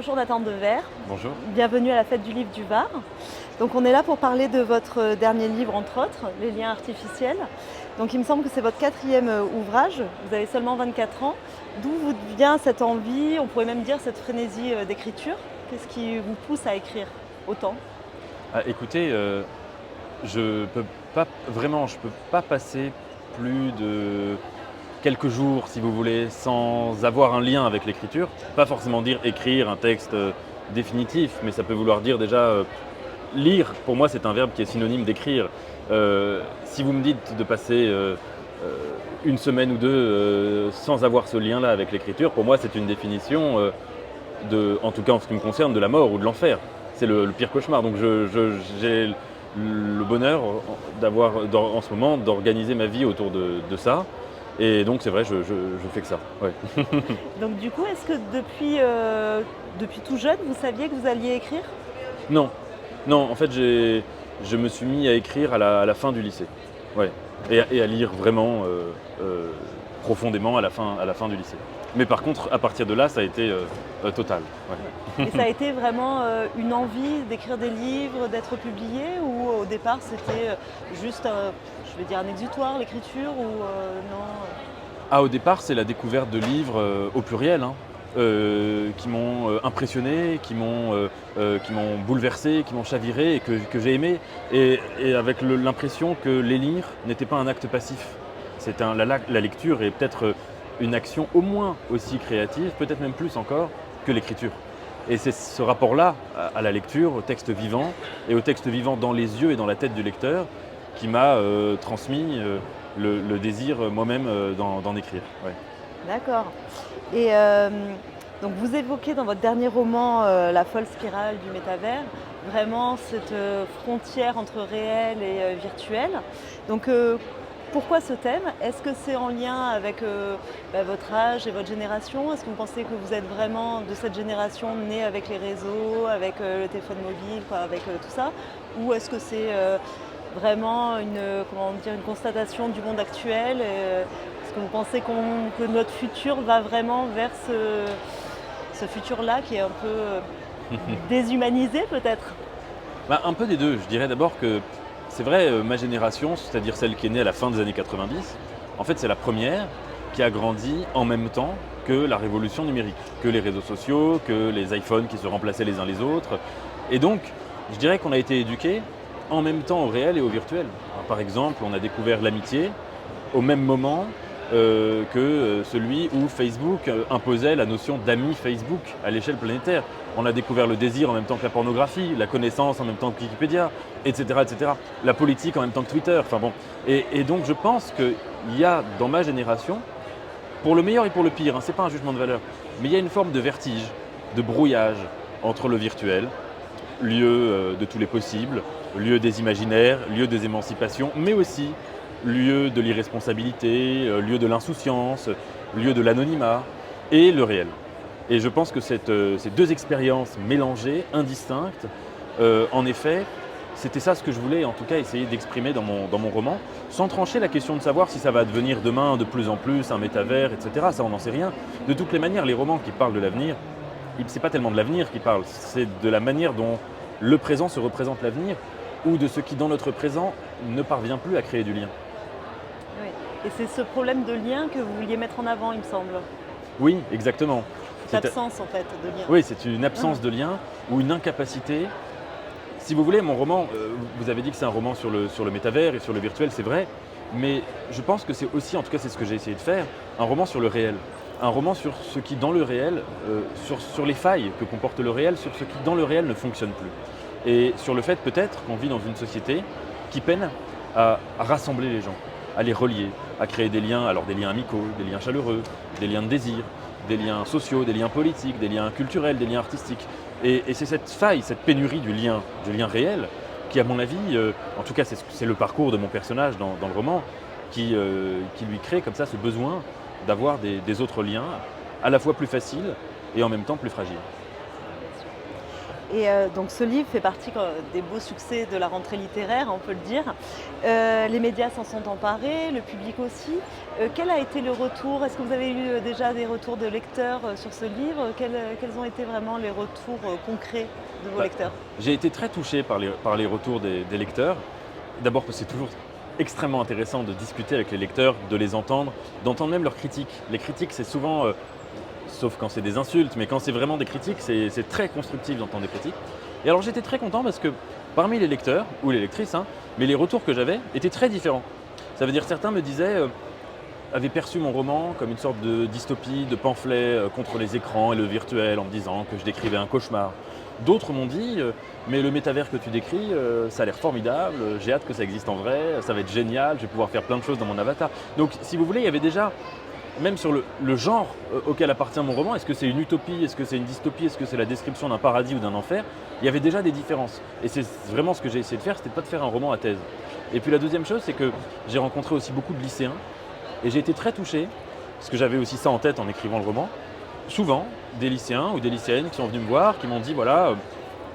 Bonjour Nathan Devers, Bonjour. bienvenue à la Fête du Livre du Var. Donc on est là pour parler de votre dernier livre entre autres, Les liens artificiels. Donc il me semble que c'est votre quatrième ouvrage, vous avez seulement 24 ans. D'où vous vient cette envie, on pourrait même dire cette frénésie d'écriture? Qu'est-ce qui vous pousse à écrire autant? Écoutez, je peux pas passer plus de quelques jours, si vous voulez, sans avoir un lien avec l'écriture. Pas forcément dire écrire un texte définitif, mais ça peut vouloir dire déjà lire. Pour moi, c'est un verbe qui est synonyme d'écrire. Si vous me dites de passer une semaine ou deux sans avoir ce lien-là avec l'écriture, pour moi, c'est une définition en tout cas en ce qui me concerne, de la mort ou de l'enfer. C'est le pire cauchemar. Donc j'ai le bonheur d'avoir en ce moment d'organiser ma vie autour de ça. Et donc c'est vrai, je fais que ça. Ouais. Donc du coup, est-ce que depuis tout jeune, vous saviez que vous alliez écrire? Non, non, en fait je me suis mis à écrire à la fin du lycée. Ouais. Et à lire vraiment profondément à la fin du lycée. Mais par contre, à partir de là, ça a été total. Ouais. Et ça a été vraiment une envie d'écrire des livres, d'être publié, ou au départ c'était juste, je vais dire, un exutoire, l'écriture, ou non? Au départ, c'est la découverte de livres au pluriel, hein, qui m'ont impressionné, qui m'ont bouleversé, qui m'ont chaviré et que j'ai aimé. Et avec l'impression que les lire n'était pas un acte passif. La lecture est peut-être une action au moins aussi créative, peut-être même plus encore, que l'écriture. Et c'est ce rapport-là à la lecture, au texte vivant, et au texte vivant dans les yeux et dans la tête du lecteur, qui m'a transmis le désir moi-même d'en écrire. Ouais. D'accord. Et donc vous évoquez dans votre dernier roman La folle spirale du métavers, vraiment cette frontière entre réel et virtuel. Donc pourquoi ce thème? Est-ce que c'est en lien avec votre âge et votre génération? Est-ce que vous pensez que vous êtes vraiment de cette génération née avec les réseaux, avec le téléphone mobile, quoi, avec tout ça? Ou est-ce que c'est vraiment une constatation du monde actuel? Est-ce que vous pensez que notre futur va vraiment vers ce futur-là qui est un peu déshumanisé peut-être? Un peu des deux. Je dirais d'abord que c'est vrai, ma génération, c'est-à-dire celle qui est née à la fin des années 90, en fait c'est la première qui a grandi en même temps que la révolution numérique, que les réseaux sociaux, que les iPhones qui se remplaçaient les uns les autres. Et donc, je dirais qu'on a été éduqués en même temps au réel et au virtuel. Alors, par exemple, on a découvert l'amitié au même moment que celui où Facebook imposait la notion d'ami Facebook à l'échelle planétaire. On a découvert le désir en même temps que la pornographie, la connaissance en même temps que Wikipédia, etc., etc. La politique en même temps que Twitter. Enfin bon. Et donc je pense qu'il y a dans ma génération, pour le meilleur et pour le pire, ce n'est pas un jugement de valeur, mais il y a une forme de vertige, de brouillage entre le virtuel, lieu de tous les possibles, lieu des imaginaires, lieu des émancipations, mais aussi lieu de l'irresponsabilité, lieu de l'insouciance, lieu de l'anonymat, et le réel. Et je pense que ces deux expériences mélangées, indistinctes, en effet, c'était ça ce que je voulais en tout cas essayer d'exprimer dans mon roman, sans trancher la question de savoir si ça va devenir demain de plus en plus un métavers, etc. Ça, on n'en sait rien. De toutes les manières, les romans qui parlent de l'avenir, ce n'est pas tellement de l'avenir qu'ils parlent, c'est de la manière dont le présent se représente l'avenir, ou de ce qui, dans notre présent, ne parvient plus à créer du lien. Oui. Et c'est ce problème de lien que vous vouliez mettre en avant, il me semble. Oui, exactement. Cette absence en fait de lien. Oui, c'est une absence de lien ou une incapacité. Si vous voulez, mon roman, vous avez dit que c'est un roman sur le métavers et sur le virtuel, c'est vrai, mais je pense que c'est aussi, en tout cas c'est ce que j'ai essayé de faire, un roman sur le réel. Un roman sur ce qui, dans le réel, sur les failles que comporte le réel, sur ce qui, dans le réel, ne fonctionne plus. Et sur le fait, peut-être, qu'on vit dans une société qui peine à rassembler les gens, à les relier, à créer des liens, alors des liens amicaux, des liens chaleureux, des liens de désir, des liens sociaux, des liens politiques, des liens culturels, des liens artistiques. Et c'est cette faille, cette pénurie du lien réel, qui, à mon avis, en tout cas c'est le parcours de mon personnage dans le roman, qui lui crée comme ça ce besoin d'avoir des autres liens, à la fois plus faciles et en même temps plus fragiles. Et donc ce livre fait partie des beaux succès de la rentrée littéraire, on peut le dire. Les médias s'en sont emparés, le public aussi. Quel a été le retour? Est-ce que vous avez eu déjà des retours de lecteurs sur ce livre? Quels ont été vraiment les retours concrets de vos lecteurs? J'ai été très touché par les retours des lecteurs. D'abord parce que c'est toujours extrêmement intéressant de discuter avec les lecteurs, de les entendre, d'entendre même leurs critiques. Les critiques, c'est souvent, sauf quand c'est des insultes, mais quand c'est vraiment des critiques, c'est très constructif d'entendre des critiques. Et alors j'étais très content parce que parmi les lecteurs, ou les lectrices, hein, mais les retours que j'avais étaient très différents. Ça veut dire certains me disaient, avaient perçu mon roman comme une sorte de dystopie, de pamphlet contre les écrans et le virtuel, en me disant que je décrivais un cauchemar. D'autres m'ont dit, mais le métavers que tu décris, ça a l'air formidable, j'ai hâte que ça existe en vrai, ça va être génial, je vais pouvoir faire plein de choses dans mon avatar. Donc si vous voulez, il y avait déjà, même sur le genre auquel appartient mon roman, est-ce que c'est une utopie, est-ce que c'est une dystopie, est-ce que c'est la description d'un paradis ou d'un enfer, il y avait déjà des différences. Et c'est vraiment ce que j'ai essayé de faire, c'était pas de faire un roman à thèse. Et puis la deuxième chose, c'est que j'ai rencontré aussi beaucoup de lycéens, et j'ai été très touché, parce que j'avais aussi ça en tête en écrivant le roman, souvent des lycéens ou des lycéennes qui sont venus me voir, qui m'ont dit voilà,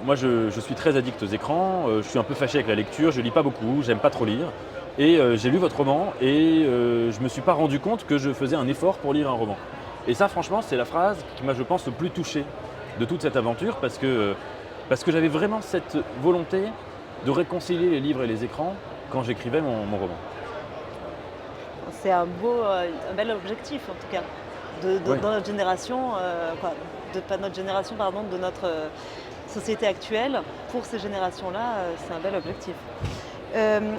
moi je suis très addict aux écrans, je suis un peu fâché avec la lecture, je lis pas beaucoup, j'aime pas trop lire. Et j'ai lu votre roman et je me suis pas rendu compte que je faisais un effort pour lire un roman. Et ça franchement c'est la phrase qui m'a je pense le plus touché de toute cette aventure parce que j'avais vraiment cette volonté de réconcilier les livres et les écrans quand j'écrivais mon roman. C'est un bel objectif en tout cas. Oui. Dans notre génération, pas notre génération, pardon, de notre société actuelle, pour ces générations-là, c'est un bel objectif.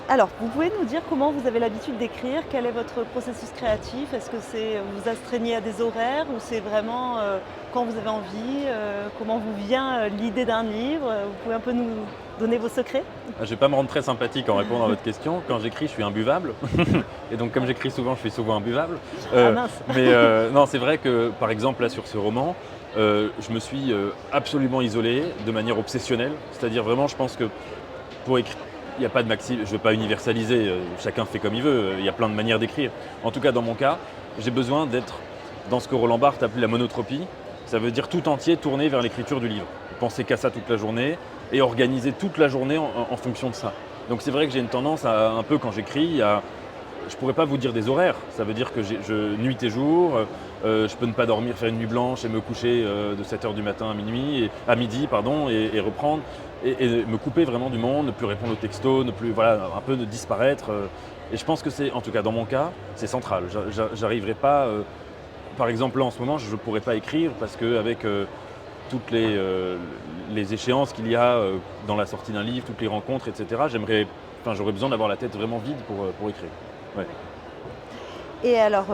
Alors, vous pouvez nous dire comment vous avez l'habitude d'écrire? Quel est votre processus créatif? Est-ce que vous astreignez à des horaires ou c'est vraiment quand vous avez envie? Comment vous vient l'idée d'un livre? Vous pouvez un peu nous donner vos secrets? Je ne vais pas me rendre très sympathique en répondant à votre question. Quand j'écris, je suis imbuvable. Et donc, comme j'écris souvent, je suis souvent imbuvable. Ah mince. Mais non, c'est vrai que, par exemple, là, sur ce roman, je me suis absolument isolé de manière obsessionnelle. C'est-à-dire, vraiment, je pense que pour écrire, il n'y a pas de maxime, je ne veux pas universaliser, chacun fait comme il veut, il y a plein de manières d'écrire. En tout cas, dans mon cas, j'ai besoin d'être dans ce que Roland Barthes appelle la monotropie. Ça veut dire tout entier tourné vers l'écriture du livre. Penser qu'à ça toute la journée et organiser toute la journée en fonction de ça. Donc c'est vrai que j'ai une tendance à, un peu quand j'écris, je ne pourrais pas vous dire des horaires. Ça veut dire que je nuit et jour, je peux ne pas dormir, faire une nuit blanche et me coucher de 7h du matin à midi et reprendre. Et me couper vraiment du monde, ne plus répondre aux textos, ne plus, voilà, un peu de disparaître. Et je pense que c'est, en tout cas dans mon cas, c'est central. J'arriverai pas, par exemple là en ce moment, je ne pourrais pas écrire parce qu'avec toutes les échéances qu'il y a dans la sortie d'un livre, toutes les rencontres, etc., j'aurais besoin d'avoir la tête vraiment vide pour écrire. Ouais. Et alors,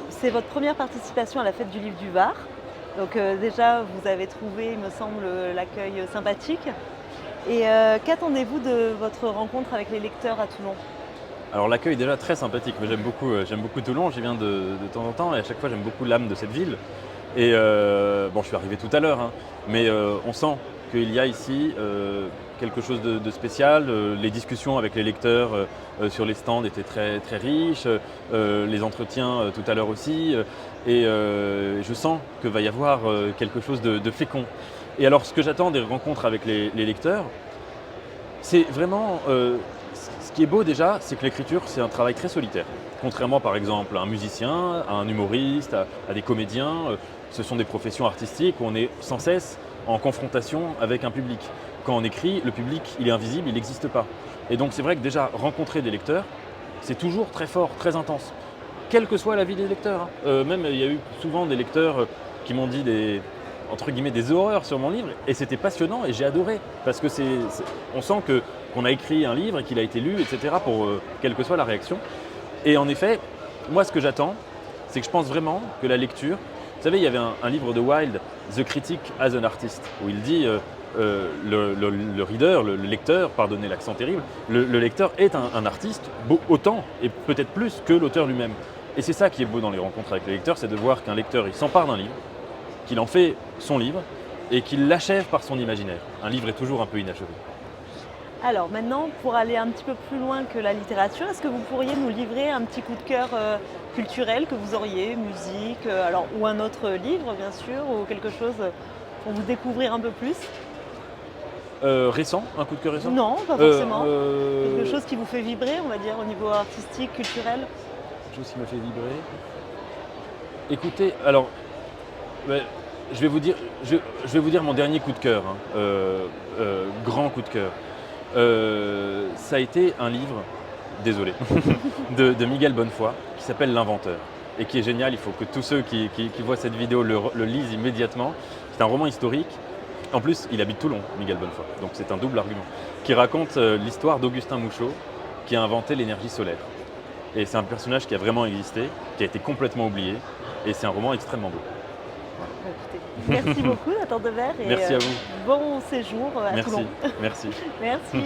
c'est votre première participation à la fête du livre du Var. Donc déjà, vous avez trouvé, il me semble, l'accueil sympathique. Et qu'attendez-vous de votre rencontre avec les lecteurs à Toulon? Alors l'accueil est déjà très sympathique, mais j'aime beaucoup Toulon, j'y viens de temps en temps et à chaque fois j'aime beaucoup l'âme de cette ville. Et bon, je suis arrivé tout à l'heure, hein, mais on sent qu'il y a ici quelque chose de spécial. Les discussions avec les lecteurs sur les stands étaient très, très riches, les entretiens tout à l'heure aussi. Et je sens qu'il va y avoir quelque chose de fécond. Et alors, ce que j'attends des rencontres avec les lecteurs, c'est vraiment… ce qui est beau déjà, c'est que l'écriture, c'est un travail très solitaire. Contrairement par exemple à un musicien, à un humoriste, à des comédiens, ce sont des professions artistiques où on est sans cesse en confrontation avec un public. Quand on écrit, le public, il est invisible, il n'existe pas. Et donc c'est vrai que déjà, rencontrer des lecteurs, c'est toujours très fort, très intense. Quelle que soit la vie des lecteurs. Même il y a eu souvent des lecteurs qui m'ont dit entre guillemets, des horreurs sur mon livre, et c'était passionnant et j'ai adoré. Parce que on sent qu'on a écrit un livre et qu'il a été lu, etc., pour quelle que soit la réaction. Et en effet, moi ce que j'attends, c'est que je pense vraiment que la lecture… Vous savez, il y avait un livre de Wilde, The Critic as an Artist, où il dit le reader, le lecteur, pardonnez l'accent terrible, le lecteur est un artiste autant et peut-être plus que l'auteur lui-même. Et c'est ça qui est beau dans les rencontres avec les lecteurs, c'est de voir qu'un lecteur, il s'empare d'un livre, qu'il en fait son livre et qu'il l'achève par son imaginaire. Un livre est toujours un peu inachevé. Alors maintenant, pour aller un petit peu plus loin que la littérature, est-ce que vous pourriez nous livrer un petit coup de cœur culturel que vous auriez, musique, ou un autre livre bien sûr, ou quelque chose pour vous découvrir un peu plus? Récent, un coup de cœur récent? Non, pas forcément. Euh, Quelque chose qui vous fait vibrer, on va dire, au niveau artistique, culturel? Quelque chose qui m'a fait vibrer. Écoutez, alors, ouais, je vais vous dire, je vais vous dire mon dernier coup de cœur, hein, grand coup de cœur. Ça a été un livre, désolé, de Miguel Bonnefoy, qui s'appelle L'Inventeur, et qui est génial. Il faut que tous ceux qui voient cette vidéo le lisent immédiatement. C'est un roman historique. En plus, il habite Toulon, Miguel Bonnefoy, donc c'est un double argument, qui raconte l'histoire d'Augustin Mouchot, qui a inventé l'énergie solaire. Et c'est un personnage qui a vraiment existé, qui a été complètement oublié, et c'est un roman extrêmement beau. Bah, écoutez, merci beaucoup Nathan Devers et Merci à vous. bon séjour à Merci, Toulon. merci. Merci.